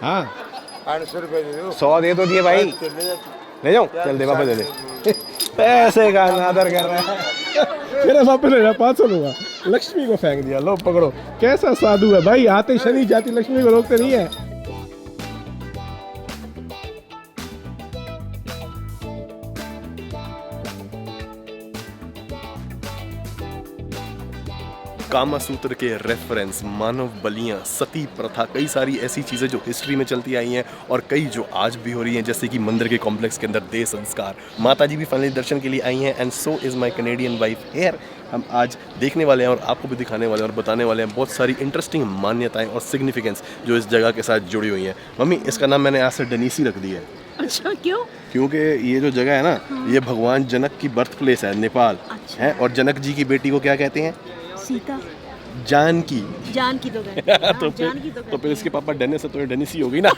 हाँ 800 रुपये दे दो। 100 दे तो दिए भाई, ले जाऊँ? चल दे वापस दे दे। पैसे का अनादर कर रहा है। मेरा वापस ले जा, 500 लूंगा। लक्ष्मी को फेंक दिया, लो पकड़ो। कैसा साधु है भाई, आते शनि जाती लक्ष्मी को रोकते नहीं है। कामा सूत्र के रेफरेंस, मानव बलियां, सती प्रथा, कई सारी ऐसी चीज़ें जो हिस्ट्री में चलती आई हैं और कई जो आज भी हो रही हैं, जैसे कि मंदिर के कॉम्प्लेक्स के अंदर देह संस्कार। माता जी भी फाइनली दर्शन के लिए आई हैं and so is my Canadian wife here. हम आज देखने वाले हैं और आपको भी दिखाने वाले हैं और बताने वाले हैं बहुत सारी इंटरेस्टिंग मान्यताएं और सिग्निफिकेंस जो इस जगह के साथ जुड़ी हुई हैं। मम्मी, इसका नाम मैंने आज से डनीसी रख दिया है। अच्छा, क्यों? क्योंकि ये जो जगह है ना, ये भगवान जनक की बर्थ प्लेस है, नेपाल। अच्छा। है, और जनक जी की बेटी को क्या कहते हैं? सीता। जानकी। जानकी तो कहते हैं। तो जानकी तो फिर इसके पापा डेनिस है तो ये डेनिसी हो गई ना।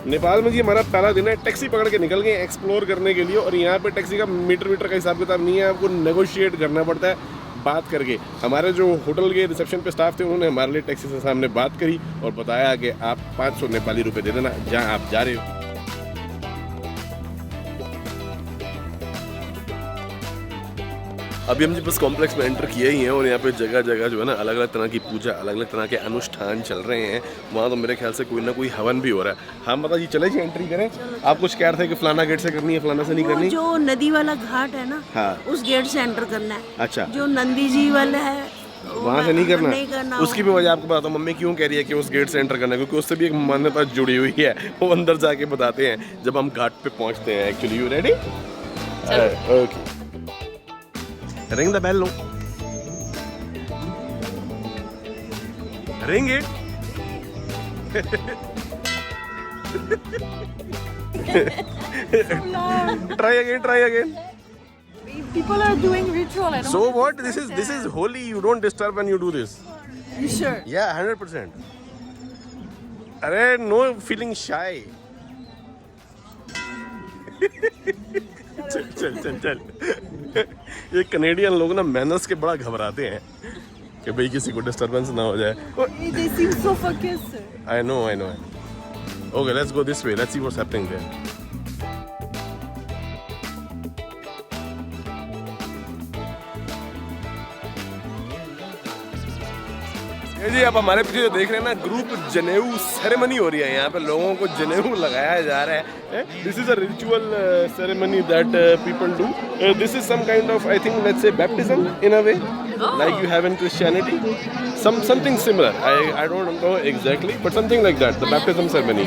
नेपाल में जी हमारा पहला दिन है। टैक्सी पकड़ के निकल गए एक्सप्लोर करने के लिए और यहाँ पे टैक्सी का मीटर का हिसाब किताब नहीं है, आपको नेगोशिएट करना पड़ता है बात करके। हमारे जो होटल के रिसेप्शन पे स्टाफ थे उन्होंने हमारे लिए टैक्सी से सामने बात करी और बताया कि आप 500 नेपाली रुपए दे देना जहाँ आप जा रहे हो। अभी हम जी बस कॉम्प्लेक्स में एंटर किए ही हैं और यहाँ पे जगह जगह जो है ना अलग अलग तरह की पूजा, अलग अलग तरह के अनुष्ठान चल रहे हैं। वहाँ तो मेरे ख्याल से कोई ना कोई हवन भी हो रहा है। हाँ माता जी, चले जी एंट्री करें। आप कुछ कह रहे थे कि फलाना गेट से करनी है, फलाना से नहीं करनी। जो नदी वाला घाट है ना, हाँ, उस गेट से एंटर करना है। अच्छा, जो नंदी जी वाला है वहाँ से नहीं करना, नहीं करना। उसकी भी वजह आपको बताता हूँ। मम्मी क्यों कह रही है कि उस गेट से एंटर करना है, क्योंकि उससे भी एक मान्यता जुड़ी हुई है। वो अंदर जाके बताते हैं जब हम घाट पे पहुँचते हैं। Actually you ready? Okay, ring the bell. No, ring it. Try again. People are doing ritual. I don't So what? This is holy. You don't disturb when you do this. You sure? Yeah, 100%. अरे no feeling shy. चल। ये Canadian लोग ना manners के बड़ा घबराते हैं कि भाई किसी को डिस्टरबेंस ना हो जाए। They seem so focused, sir. I know. Okay, let's go this way. Let's see what's happening there. ये जी आप हमारे पीछे जो देख रहे हैं ना, ग्रुप जनेऊ सेरेमनी हो रही है। यहाँ पे लोगों को जनेऊ लगाया जा रहा है। This is a ritual ceremony that people do. This is some kind of, I think, let's say baptism in a way, like you have in Christianity. Something similar. I don't know exactly, but something like that. The baptism ceremony.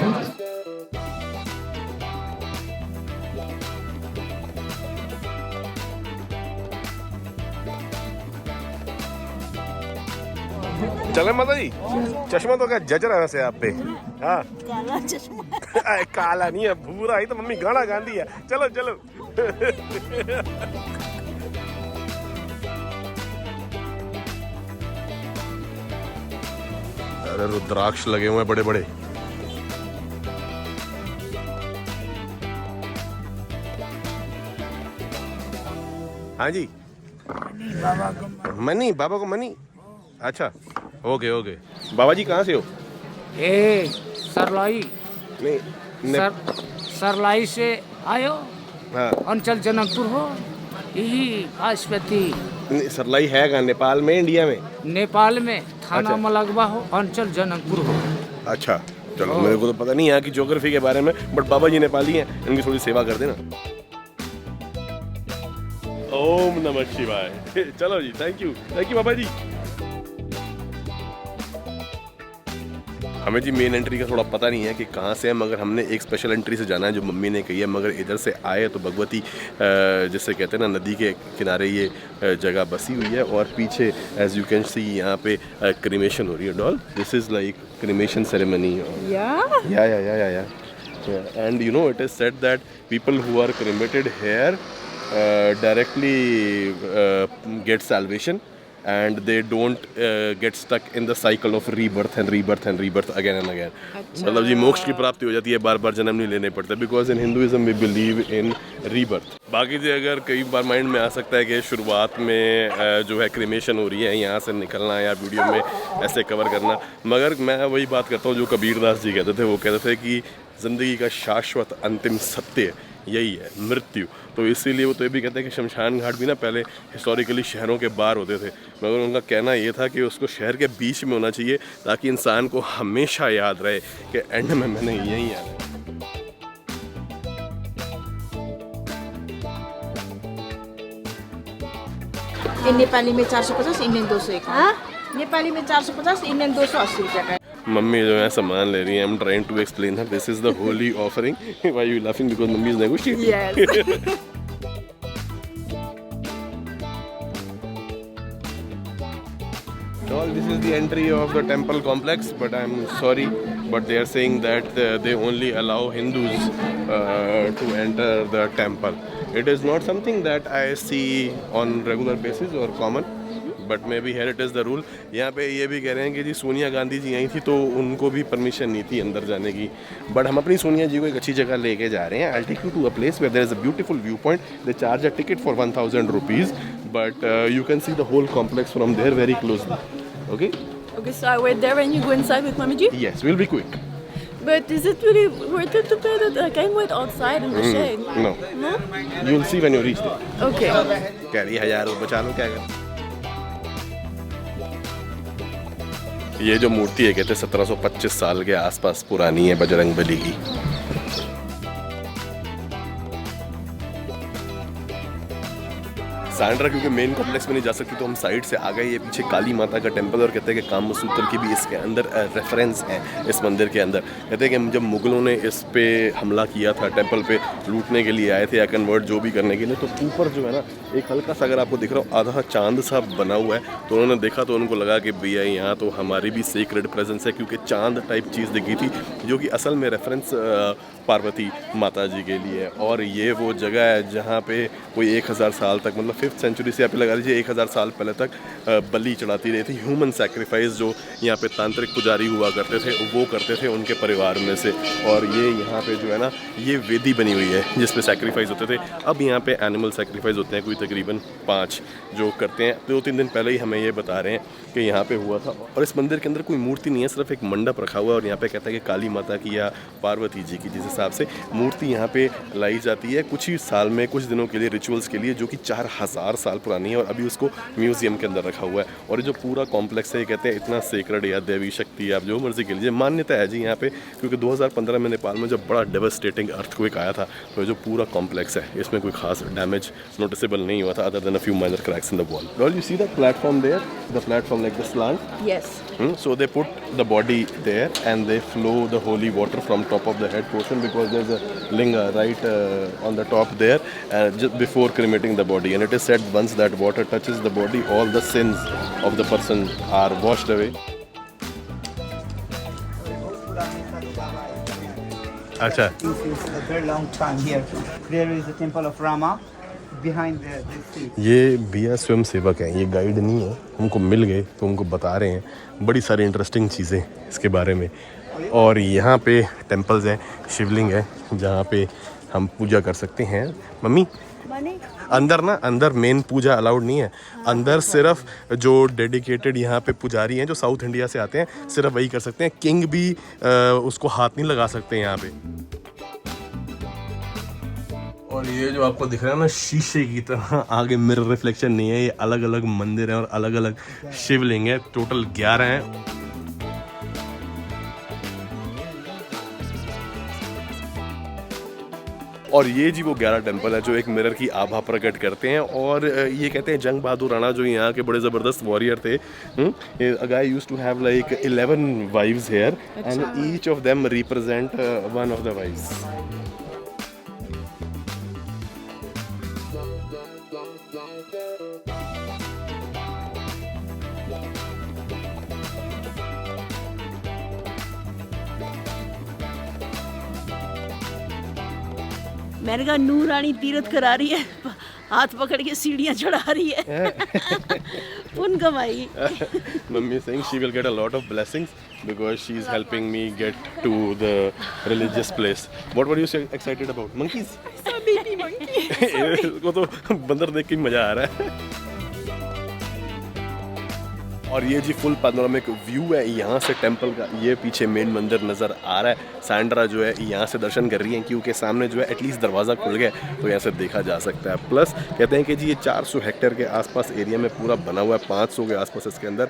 चले माता जी, चश्मा तो क्या जज रहा है वैसे आप पे। हाँ, काला चश्मा। काला नहीं है, भूरा ही तो मम्मी गाना गांधी है। चलो। अरे रुद्राक्ष लगे हुए हैं बड़े बड़े। हाँ जी, मनी, बाबा को मनी। अच्छा, ओके। बाबा जी कहाँ से हो? सरलाई। नहीं, सरलाई से आयो। हाँ, अंचल जनकपुर हो, यही आशुपति। सरलाई है कहाँ? नेपाल में, इंडिया में? नेपाल में थाना अच्छा। मलगवा हो, अंचल जनकपुर हो। अच्छा, चलो, मेरे को तो पता नहीं यहाँ की ज्योग्राफी के बारे में, बट बाबा जी नेपाली हैं, इनकी थोड़ी सेवा कर देना। ओम नमः शिवाय। चलो जी, थैंक यू बाबा जी। हमें जी मेन एंट्री का थोड़ा पता नहीं है कि कहाँ से है, मगर हमने एक स्पेशल एंट्री से जाना है जो मम्मी ने कही है। मगर इधर से आए तो भगवती, जिससे कहते हैं ना, नदी के किनारे ये जगह बसी हुई है और पीछे एज यू कैन सी यहाँ पे क्रीमेशन हो रही है। Doll, this is like cremation ceremony. Yeah and you know it is said that people who are cremated here directly get salvation and they don't get stuck in the cycle of rebirth and rebirth and rebirth again and again. मतलब जी मोक्ष की प्राप्ति हो जाती है, बार बार जन्म नहीं लेने पड़ते, because in Hinduism we believe in rebirth. बाकी जी अगर कई बार माइंड में आ सकता है कि शुरुआत में जो है क्रिमेशन हो रही है, यहाँ से निकलना या वीडियो में ऐसे कवर करना, मगर मैं वही बात करता हूँ जो कबीरदास जी कहते थे. वो कहते थे कि ज़िंदगी का शाश्वत अंतिम सत्य यही है, मृत्यु. तो इसीलिए वो तो ये भी कहते हैं कि शमशान घाट भी ना पहले हिस्टोरिकली शहरों के बाहर होते थे, मगर उनका कहना ये था कि उसको शहर के बीच में होना चाहिए ताकि इंसान को हमेशा याद रहे कि एंड में मैंने यही आना है. ये नेपाली में 450, इंडियन 201. हाँ, नेपाली में 450, इंडियन 280 रुपया का. मम्मी जो है सामान ले रही है. I am trying to explain her this is the holy offering. Why you laughing? Because mummy is negotiating. Yes. Well, this is the entry of the temple complex, but I'm sorry, but they are saying that they only allow Hindus to enter the temple. It is not something that I see on regular basis or common, but maybe here it is the rule. यहाँ पे ये भी कह रहे हैं कि जी सोनिया गांधी जी आई थी तो उनको भी परमिशन नहीं थी अंदर जाने की, बट हम अपनी सोनिया जी को एक अच्छी जगह लेके जा रहे हैं. I'll take you to a place where there is a beautiful viewpoint. They charge a ticket for 1,000 rupees, but you can see the whole complex from there very closely. Okay? Okay, so I wait there and you go inside with Mommy G? Yes, we'll be quick. But is it really worth it to pay that? Like, I can wait outside in the shade. No. No? You'll see when you reach there. Okay. कह रही 1000 रुपये बचा लो, क्या कर. ये जो मूर्ति है कहते 1725 साल के आसपास पुरानी है, बजरंगबली की. सांड्रा क्योंकि मेन कॉम्प्लेक्स में नहीं जा सकती तो हम साइड से आ गए. ये पीछे काली माता का टेंपल, और कहते हैं कि कामसूत्र की भी इसके अंदर रेफरेंस है. इस मंदिर के अंदर कहते हैं कि जब मुगलों ने इस पे हमला किया था, टेंपल पे लूटने के लिए आए थे या कन्वर्ट जो भी करने के लिए, तो ऊपर जो है ना एक हल्का सा, अगर आपको दिख रहा हो, आधा चांद सा बना हुआ है. तो उन्होंने देखा तो उनको लगा कि भैया यहाँ तो हमारी भी सीक्रेट प्रेजेंस है, क्योंकि चांद टाइप चीज़ दिखी थी जो कि असल में रेफरेंस पार्वती माता जी के लिए है. और ये वो जगह है जहाँ पे कोई 1000 साल तक, मतलब 5th सेंचुरी से आप लगा लीजिए 1000 साल पहले तक बलि चढ़ाती रही थी. ह्यूमन सैक्रिफाइस जो यहाँ पे तांत्रिक पुजारी हुआ करते थे वो करते थे उनके परिवार में से. और ये यहाँ पे जो है ना ये वेदी बनी हुई है जिस पे सैक्रिफाइस होते थे. अब यहाँ पे एनिमल सैक्रिफाइस होते हैं, कोई तकरीबन 5 जो करते हैं. 2-3 दिन पहले ही हमें ये बता रहे हैं कि यहाँ पे हुआ था. और इस मंदिर के अंदर कोई मूर्ति नहीं है, सिर्फ एक मंडप रखा हुआ है. और यहाँ पे कहता है कि काली माता की या पार्वती जी की जिस हिसाब से मूर्ति यहाँ पे लाई जाती है कुछ ही साल में, कुछ दिनों के लिए, रिचुअल्स के लिए, जो कि 4000 साल पुरानी है. और अभी उसको म्यूजियम के अंदर रखा हुआ है. और ये जो पूरा कॉम्प्लेक्स है, ये कहते हैं इतना सेक्रेड या देवी शक्ति, आप जो मर्जी के लिए मान्यता है जी यहाँ पे. क्योंकि 2015 में नेपाल में जब बड़ा डेवास्टेटिंग अर्थक्वेक आया था, तो जो पूरा कॉम्प्लेक्स है इसमें कोई खास डैमेज नोटिसेबल नहीं हुआ था, other than a few minor cracks in the wall. Well, you see that platform there, the platform like the slant. Yes. So they put the body there and they flow the holy water from top of the head portion, because there's a linga right on the top there, just before cremating the body. And it is said once that water touches the body, all the sins of the person are washed away. Acha. This is a very long time here. There is the temple of Rama behind this tree. ये भैया स्वयं सेवक हैं, ये guide नहीं है. हमको मिल गए तो हमको बता रहे हैं बड़ी सारी इंटरेस्टिंग चीज़ें इसके बारे में. और यहाँ पे टेम्पल्स हैं, शिवलिंग है जहाँ पे हम पूजा कर सकते हैं. मम्मी अंदर ना, अंदर मेन पूजा अलाउड नहीं है. अंदर सिर्फ जो डेडिकेटेड यहाँ पे पुजारी हैं जो साउथ इंडिया से आते हैं, सिर्फ वही कर सकते हैं. किंग भी उसको हाथ नहीं लगा सकते यहाँ पे. और ये जो आपको दिख रहा है ना शीशे की तरह, आगे मिरर रिफ्लेक्शन नहीं है, ये अलग अलग मंदिर हैं और अलग अलग शिवलिंग है. टोटल 11 हैं. और ये जी वो 11 टेम्पल है जो एक मिरर की आभा प्रकट करते हैं. और ये कहते हैं जंग बहादुर राणा जो यहाँ के बड़े ज़बरदस्त वॉरियर थे, a guy used to have like 11 wives here and each of them represent one of the wives. मैंने कहा नूरानी तीर्थ करा रही है, हाथ पकड़ के सीढ़ियाँ चढ़ा रही है पुण्य कमाई। Mummy is saying she will get a lot of blessings because she is helping me get to the religious place. What were you so excited about? Monkeys? Baby monkey. इसको तो बंदर देख के ही मजा आ रहा है। और ये जी फुल पैनोरामिक व्यू है यहाँ से टेंपल का। ये पीछे मेन मंदिर नज़र आ रहा है। सैंड्रा जो है यहाँ से दर्शन कर रही है क्योंकि सामने जो है एटलीस्ट दरवाज़ा खुल गया तो यहाँ से देखा जा सकता है। प्लस कहते हैं कि जी ये 400 हेक्टेयर के आसपास एरिया में पूरा बना हुआ है। 500 के आसपास इसके अंदर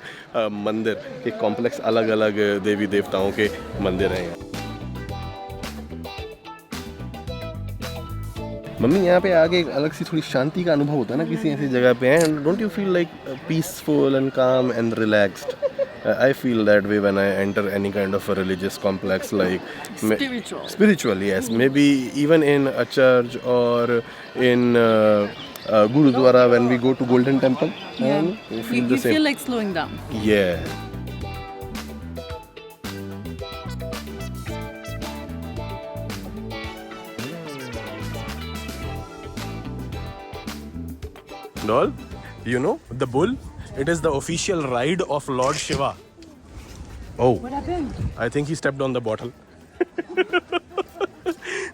मंदिर के कॉम्प्लेक्स, अलग अलग देवी देवताओं के मंदिर हैं। मम्मी यहाँ पे आगे एक अलग सी थोड़ी शांति का अनुभव होता है ना किसी ऐसी जगह पे है। Don't you feel like peaceful and calm and relaxed? I feel that way when I enter any kind of a religious complex, like spiritual, yes. Maybe even in a church or in Gurudwara when we go to Golden Temple, and you feel the same. You feel like slowing down. Yeah. Doll, you know the bull? It is the official ride of Lord Shiva. Oh. What happened? I think he stepped on the bottle.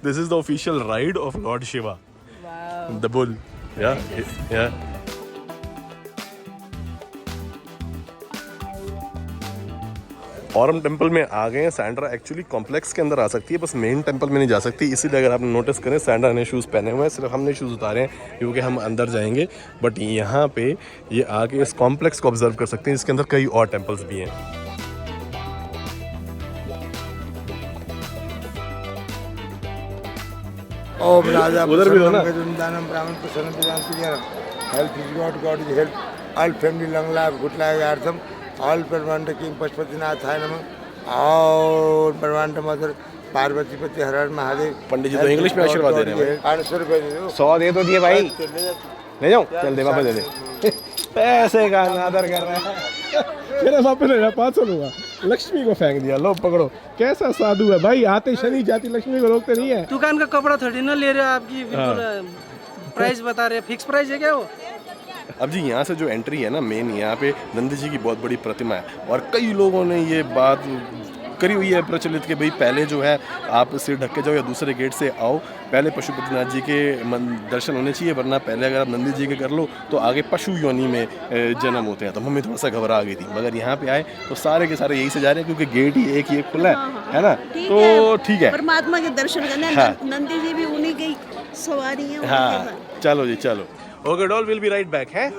This is the official ride of Lord Shiva. Wow. The bull. Yeah. Yeah. और हम temple में आ गए हैं। Sandra actually complex के अंदर आ सकती है, बस मेन टेंपल में नहीं जा सकती। इसीलिए अगर आप नोटिस करें सैंड्रा ने शूज़ पहने हुए हैं, सिर्फ हमने शूज़ उतारे हैं क्योंकि हम अंदर जाएंगे। बट यहाँ पे ये आके इस कॉम्प्लेक्स को ऑब्जर्व कर सकते हैं। इसके अंदर कई और टेंपल्स भी हैं। ओम राजा उधर भी हो ना? दानम ब्राह्मण प्रसन्न Prajapati help is God, God is help all family long life good life अर्थम ऑल ब्रह्मांड किंग पशुपतिनाथाय नमः और ब्रह्मांड मदर पार्वती पति हर हर महादेव। पंडित जी तो इंग्लिश में आशीर्वाद दे रहे हैं। 800 रुपये दे दो। 100 दे तो दिए भाई। ले जाओ, चल दे वापस दे दे। पैसे का नादर कर रहा है। मेरा वापस ले जा, 500 लूंगा। लक्ष्मी को फेंक दिया, लो पकड़ो। कैसा साधु है भाई, आते शनि जाती लक्ष्मी को रोकते नहीं है। दुकान का कपड़ा थोड़ी ना ले रहे हो आपकी, बिल्कुल प्राइस बता रहे हैं। फिक्स प्राइस है क्या वो? अब जी यहाँ से जो एंट्री है ना मेन, यहाँ पे नंदी जी की बहुत बड़ी प्रतिमा है और कई लोगों ने ये बात करी हुई है प्रचलित कि भाई पहले जो है आप सिर ढक के जाओ या दूसरे गेट से आओ, पहले पशुपतिनाथ जी के दर्शन होने चाहिए, वरना पहले अगर आप नंदी जी के कर लो तो आगे पशु योनि में जन्म होते हैं। तो मम्मी थोड़ा सा घबरा गई थी, मगर यहाँ पे आए तो सारे के सारे यही से जा रहे हैं क्योंकि गेट ही एक ये खुला है ना, तो ठीक है। परमात्मा के दर्शन करने। हाँ। नंदी जी भी उन्हीं की सवारी है। हाँ चलो जी चलो। Okay doll, will be right back है।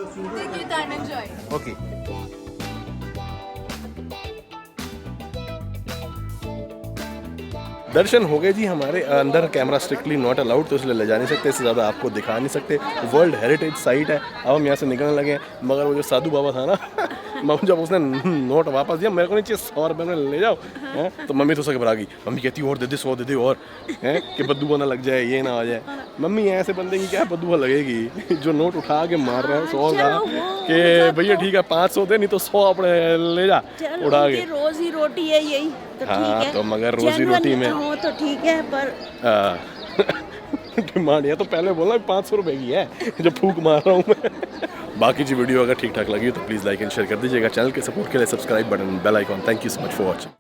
ओके। दर्शन हो गए जी हमारे। अंदर कैमरा स्ट्रिक्टली नॉट अलाउड, तो इसलिए ले जा नहीं सकते, इससे ज़्यादा आपको दिखा नहीं सकते। वर्ल्ड हेरिटेज साइट है। अब हम यहाँ से निकलने लगे हैं, मगर वो जो साधु बाबा था ना मम्मी जब उसने नोट वापस दिया, मेरे को नहीं चाहिए, 100 रुपये में ले जाओ हैं, तो मम्मी तो उससे घबरा गई। मम्मी कहती और दे दे, 100 दे दे और हैं कि बदुआ ना लग जाए, ये ना आ जाए। मम्मी ऐसे बंदे की क्या बदुआ लगेगी जो नोट उठा के मार रहा है 100 का कि भैया ठीक है 500 दे, नहीं तो 100 अपने ले जा उठा के। रोजी रोटी है यही तो ठीक हाँ है। तो मगर रोजी रोटी में हो तो ठीक है, पर डिमांड है तो पहले बोलना 500 रुपए की है जो फूक मार रहा हूँ मैं। बाकी जी वीडियो अगर ठीक ठाक लगी तो प्लीज़ लाइक एंड शेयर कर दीजिएगा। चैनल के सपोर्ट के लिए subscribe button, bell icon. Thank you so much for watching.